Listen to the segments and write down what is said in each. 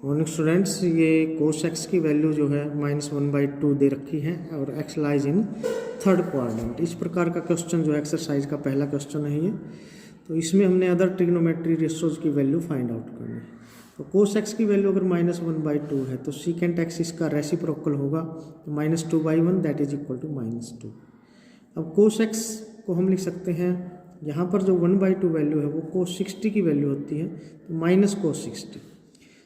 Morning students, ये cos x की value जो है -1/2 दे रखी है और x lies in third quadrant. इस प्रकार का क्वेश्चन जो एक्सरसाइज का पहला क्वेश्चन है ये। तो इसमें हमने अदर ट्रिग्नोमेट्री रेशियोज की वैल्यू फाइंड आउट करनी है। तो कोस एक्स की वैल्यू अगर -1/2 है तो सीकेंट एक्स इसका रेसिप्रोकल होगा, तो -2/1 दैट इज इक्वल टू -2। अब कोस एक्स को हम लिख सकते हैं, यहाँ पर जो 1/2 वैल्यू है वो कोस 60 की वैल्यू होती है, तो माइनस कोस 60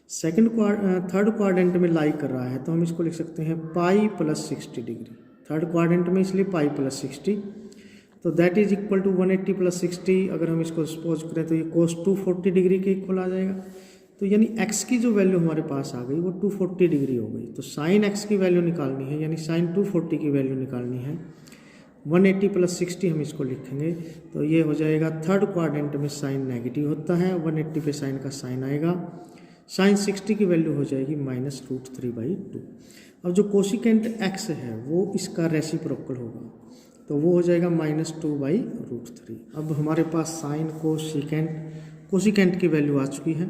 थर्ड क्वाड्रेंट में लाई कर रहा है, तो हम इसको लिख सकते हैं pi plus 60 degree. Third quadrant में इसलिए पाई प्लस 60, तो that is equal to 180 plus 60। अगर हम इसको सपोज करें तो ये कोस 240 डिग्री के इक्वल आ जाएगा। तो यानी एक्स की जो वैल्यू हमारे पास आ गई वो 240 डिग्री हो गई। तो साइन एक्स की वैल्यू निकालनी है, यानी साइन 240 की वैल्यू निकालनी है। 180 प्लस 60 हम इसको लिखेंगे, तो ये हो जाएगा थर्ड क्वाड्रेंट में साइन नेगेटिव होता है, 180 पे साइन का साइन आएगा, साइन 60 की वैल्यू हो जाएगी -√3/2। अब जो कोसिकेंट एक्स है वो इसका रेसिप्रोकल होगा, तो वो हो जाएगा -2/√3। अब हमारे पास साइन कोसिकेंट की वैल्यू आ चुकी है।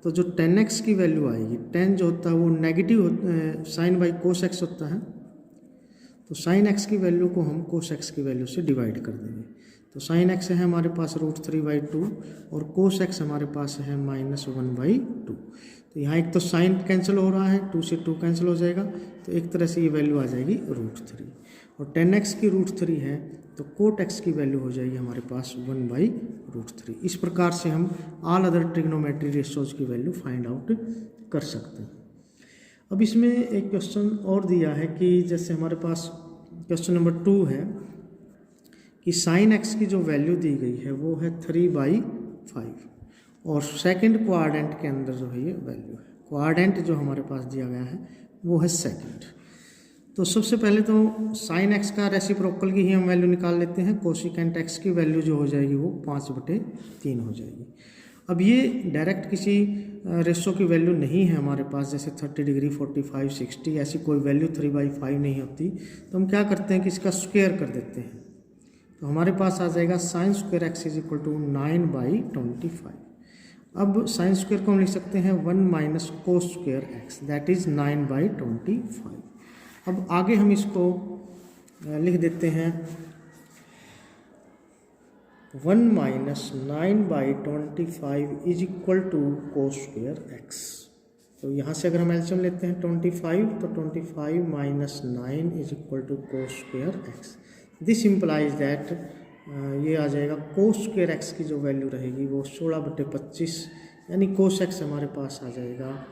तो जो tan x की वैल्यू आएगी, tan जो होता है वो negative sine by cos x होता है, तो साइन x की वैल्यू को हम कोस x की वैल्यू से डिवाइड कर देंगे। तो साइन x है हमारे पास √3/2 और कोस x हमारे पास है -1/2। तो यहाँ एक तो साइन कैंसिल हो रहा है, 2 से 2 कैंसिल हो जाएगा, तो एक तरह से ये वैल्यू आ जाएगी √3। और tan x की √3 है तो कोट x की वैल्यू हो जाएगी हमारे पास 1/√3। इस प्रकार से हम ऑल अदर ट्रिग्नोमेट्री रेशियोज की वैल्यू फाइंड आउट कर सकते हैं। अब इसमें एक क्वेश्चन और दिया है कि जैसे हमारे पास क्वेश्चन नंबर 2 है कि साइन एक्स की जो वैल्यू दी गई है वो है 3/5 और सेकंड क्वाड्रेंट के अंदर जो है ये वैल्यू है। क्वाड्रेंट जो हमारे पास दिया गया है वो है सेकंड। तो सबसे पहले तो साइन एक्स का रेसिप्रोकल की ही हम वैल्यू निकाल लेते हैं। कोसिकेंट एक्स की वैल्यू जो हो जाएगी वो 5/3 हो जाएगी। अब ये डायरेक्ट किसी रेशो की वैल्यू नहीं है हमारे पास, जैसे 30 डिग्री, 45, 60 ऐसी कोई वैल्यू 3/5 नहीं होती। तो हम क्या करते हैं कि इसका स्क्वायर कर देते हैं, तो हमारे पास आ जाएगा sine square x is equal to 9/25। अब साइन स्क्वायर को हम लिख सकते हैं 1 minus cos square x that is 9/25। अब आगे हम इसको लिख देते हैं 1 minus 9/25 is equal to cos square x. तो यहाँ से अगर हम एलसीएम लेते हैं 25, तो 25 minus 9 is equal to cos square x. This implies that ये आ जाएगा कोस स्क्वायर एक्स की जो वैल्यू रहेगी वो 16/25, यानी कोस एक्स हमारे पास आ जाएगा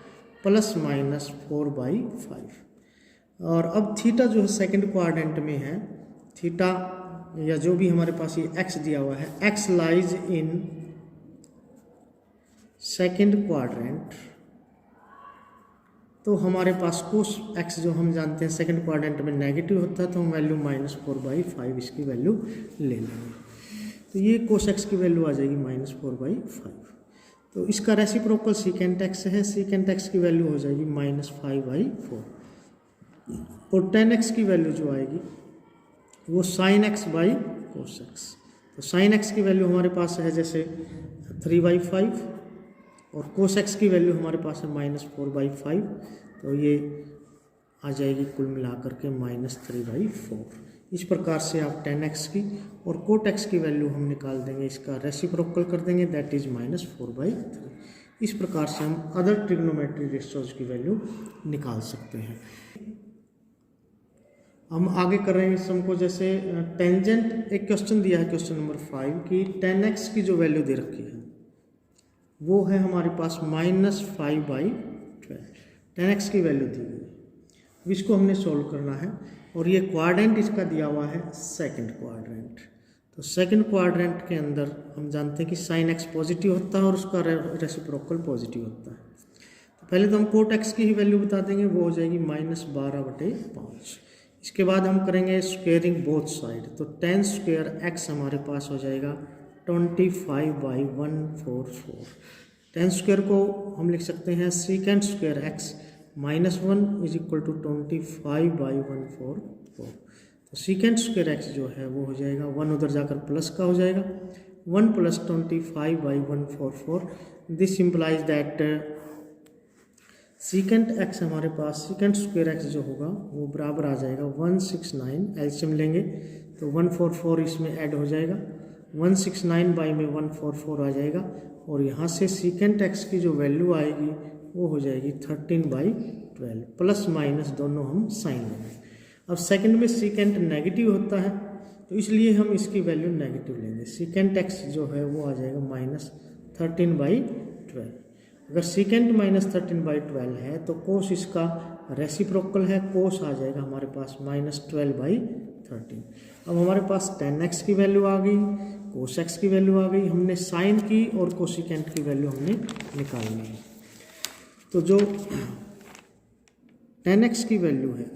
±4/5। और अब थीटा जो है सेकंड क्वाड्रेंट में है, थीटा या जो भी हमारे पास ये एक्स दिया हुआ है, x lies in second quadrant, तो हमारे पास कोस एक्स जो हम जानते हैं सेकंड क्वाड्रेंट में नेगेटिव होता है, तो हम वैल्यू -4/5 इसकी वैल्यू ले लेंगे। तो ये कोस एक्स की वैल्यू आ जाएगी -4/5। तो इसका रेसिप्रोकल सीकेंट एक्स है, सीकेंट एक्स की वैल्यू हो जाएगी -5/4। और tan x की वैल्यू जो आएगी वो sin x by cos x. तो sin x की वैल्यू हमारे पास है जैसे 3/5 और कोस एक्स की वैल्यू हमारे पास है -4/5, तो ये आ जाएगी कुल मिलाकर के -3/4। इस प्रकार से आप tan x की और कोट x की वैल्यू हम निकाल देंगे, इसका रेसिप्रोकल कर देंगे दैट इज -4/3। इस प्रकार से हम अदर ट्रिग्नोमेट्री रेशियोज की वैल्यू निकाल सकते हैं। हम आगे कर रहे हैं इस सम को, जैसे टेंजेंट एक क्वेश्चन दिया है क्वेश्चन नंबर 5 की tan x की जो वैल्यू दे रखी है वो है हमारे पास -5/12। tan x की वैल्यू दी गई, इसको हमने सोल्व करना है। और ये क्वाड्रेंट इसका दिया हुआ है सेकंड क्वाड्रेंट। तो सेकंड क्वाड्रेंट के अंदर हम जानते हैं कि साइन एक्स पॉजिटिव होता है और उसका रेसिप्रोकल पॉजिटिव होता है। तो पहले तो हम कोट एक्स की ही वैल्यू बता देंगे, वो हो जाएगी -12/5। इसके बाद हम करेंगे स्क्वेयरिंग बोथ साइड, तो tan स्क्वेयर एक्स हमारे पास हो जाएगा 25/144। tan स्क्वेयर को हम लिख सकते हैं secant square x -1 is equal to 25/144। तो सीकेंट स्क्वेयर एक्स जो है वो हो जाएगा 1 उधर जाकर प्लस का हो जाएगा, 1 + 25/144। This implies that secant x हमारे पास सीकेंट स्क्वायर एक्स जो होगा वो बराबर आ जाएगा 169, एलसीएम लेंगे तो 144 इसमें ऐड हो जाएगा, 169 बाई में 144 आ जाएगा, और यहाँ से सीकेंट एक्स की जो वैल्यू आएगी वो हो जाएगी 13/12, प्लस माइनस दोनों हम साइन लेंगे। अब सेकंड में सीकेंट नेगेटिव होता है तो इसलिए हम इसकी वैल्यू नेगेटिव लेंगे, सीकेंट एक्स जो है वो आ जाएगा -13/12। अगर सीकेंट -13/12 है तो कोस इसका रेसिप्रोकल है, कोस आ जाएगा हमारे पास -12/13। अब हमारे पास tan x की वैल्यू आ गई, कोस x की वैल्यू आ गई, हमने साइन की और कोसिकेंट की वैल्यू हमने निकालनी है। तो जो tan x की वैल्यू है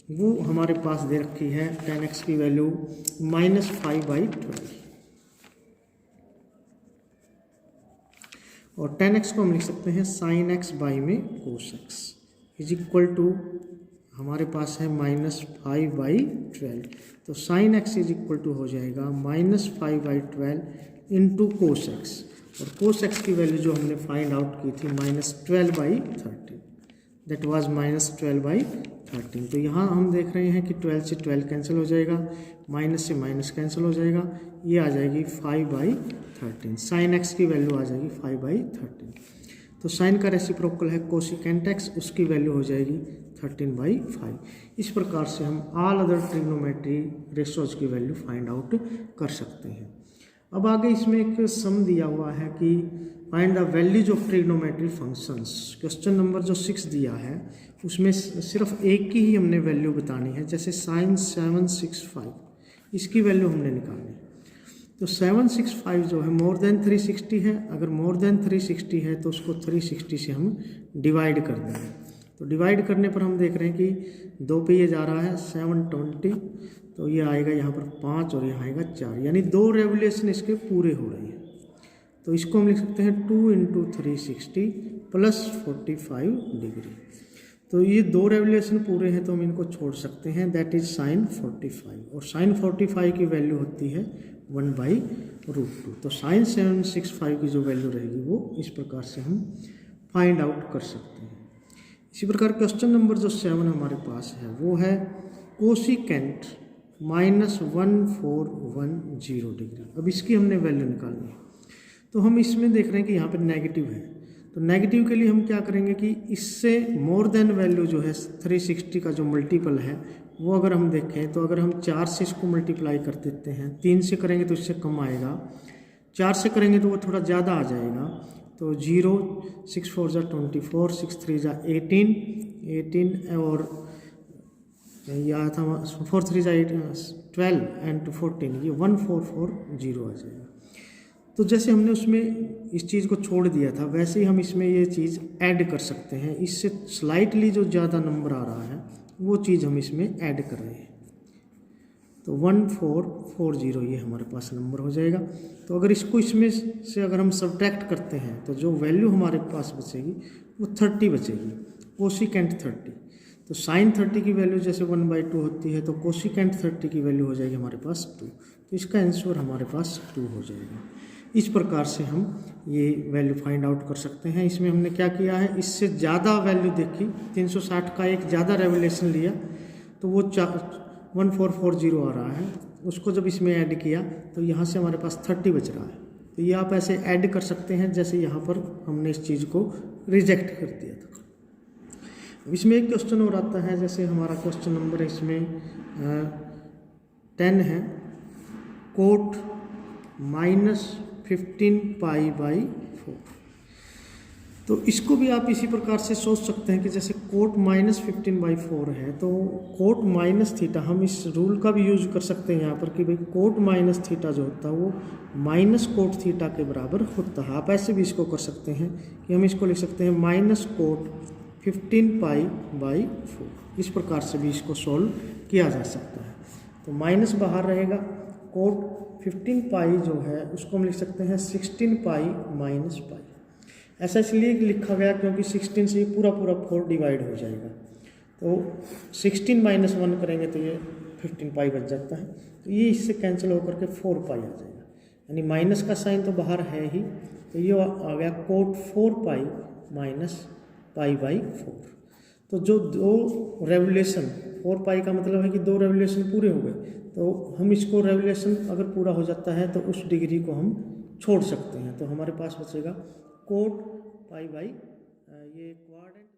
वो हमारे पास दे रखी है, tan x की वैल्यू -5/12, और tan x को हम लिख सकते हैं sin x बाई में cos x is equal to हमारे पास है -5/12, तो sin x is equal to हो जाएगा -5/12 इंटू कोस एक्स, और कोस एक्स की वैल्यू जो हमने फाइंड आउट की थी -12/13, दैट वाज -12/13। तो यहाँ हम देख रहे हैं कि 12 से 12 कैंसिल हो जाएगा, माइनस से माइनस कैंसिल हो जाएगा, ये आ जाएगी 5/13, साइन एक्स की वैल्यू आ जाएगी 5/13। तो साइन का रेसिप्रोकल है कोसिकेंट एक्स, उसकी वैल्यू हो जाएगी 13/5। इस प्रकार से हम ऑल अदर ट्रिग्नोमेट्री रेशोज की वैल्यू फाइंड आउट कर सकते हैं। अब आगे इसमें एक सम दिया हुआ है कि find the values of trigonometry functions. Question number जो 6 दिया है उसमें सिर्फ एक की ही हमने वैल्यू बतानी है, जैसे sin 765 इसकी वैल्यू हमने निकालनी है। तो 765 जो है मोर देन 360 है, अगर मोर देन 360 है तो उसको 360 से हम डिवाइड कर देंगे। तो डिवाइड करने पर हम देख रहे हैं कि 2 पे ये जा रहा है 720, तो ये आएगा यहाँ पर 5 और यहाँ आएगा 4, यानी 2 रेवोल्यूशन इसके पूरे हो रहे हैं। तो इसको हम लिख सकते हैं 2 × 360 + 45 डिग्री। तो ये 2 रेवोल्यूशन पूरे हैं तो हम इनको छोड़ सकते हैं, दैट इज sin 45, और sin 45 की वैल्यू होती है 1/√2। तो sin 765 की जो वैल्यू रहेगी वो इस प्रकार से हम फाइंड आउट कर सकते हैं। इसी प्रकार क्वेश्चन नंबर जो 7 हमारे पास है वो है कोसिकेंट -1410 डिग्री। अब इसकी हमने वैल्यू निकालनी है। तो हम इसमें देख रहे हैं कि यहाँ पे नेगेटिव है, तो नेगेटिव के लिए हम क्या करेंगे कि इससे मोर देन वैल्यू जो है 360 का जो मल्टीपल है वो अगर हम देखें तो अगर हम 4 से इसको मल्टीप्लाई कर देते हैं, 3 से करेंगे तो इससे कम आएगा, 4 से करेंगे तो वो थोड़ा ज़्यादा आ जाएगा। तो 0, 6 4 = 24, 6 3 = 18 और यह था 4 3 = 12 एंड 14, ये 1440 आ जाएगा। तो जैसे हमने उसमें इस चीज़ को छोड़ दिया था वैसे ही हम इसमें ये चीज़ ऐड कर सकते हैं, इससे स्लाइटली जो ज़्यादा नंबर आ रहा है वो चीज़ हम इसमें ऐड कर रहे हैं। तो 1440 ये हमारे पास नंबर हो जाएगा। तो अगर इसको इसमें से अगर हम सब्ट्रैक्ट करते हैं तो जो वैल्यू हमारे पास बचेगी वो 30 बचेगी, कोसिकेंट 30। तो साइन 30 की वैल्यू जैसे 1/2 होती है तो कोसिकेंट 30 की वैल्यू हो जाएगी हमारे पास 2। तो इसका आंसर हमारे पास 2 हो जाएगा। इस प्रकार से हम ये वैल्यू फाइंड आउट कर सकते हैं। इसमें हमने क्या किया है, इससे ज़्यादा वैल्यू देखी, 360 का एक ज़्यादा रेवोल्यूशन लिया तो वो 1440 आ रहा है, उसको जब इसमें ऐड किया तो यहाँ से हमारे पास 30 बच रहा है। तो ये आप ऐसे ऐड कर सकते हैं जैसे यहाँ पर हमने इस चीज़ को रिजेक्ट कर दिया था। इसमें एक क्वेश्चन और आता है, जैसे हमारा क्वेश्चन नंबर इसमें 10 है, कोट -15π/4। तो इसको भी आप इसी प्रकार से सोच सकते हैं कि जैसे कोट -15/4 है तो कोट माइनस थीटा, हम इस रूल का भी यूज कर सकते हैं यहाँ पर कि भाई कोट माइनस थीटा जो होता है वो माइनस कोट थीटा के बराबर होता है। आप ऐसे भी इसको कर सकते हैं कि हम इसको लिख सकते हैं -कोट 15π/4। इस प्रकार से भी इसको सॉल्व किया जा सकता है। तो माइनस बाहर रहेगा, कोट 15π जो है उसको हम लिख सकते हैं 16π - π। ऐसा इसलिए लिखा गया क्योंकि 16 से पूरा 4 डिवाइड हो जाएगा, तो 16 - 1 करेंगे तो ये 15π बच जाता है। तो ये इससे कैंसिल होकर के 4π आ जाएगा, यानी माइनस का साइन तो बाहर है ही, तो ये आ गया कोट 4π - पाई बाई 4। तो जो 2 रेवोल्यूशन, 4 पाई का मतलब है कि 2 रेवोल्यूशन पूरे हो गए, तो हम इसको रेवोल्यूशन अगर पूरा हो जाता है तो उस डिग्री को हम छोड़ सकते हैं। तो हमारे पास बचेगा कोट पाई बाई ये क्वाड्रेंट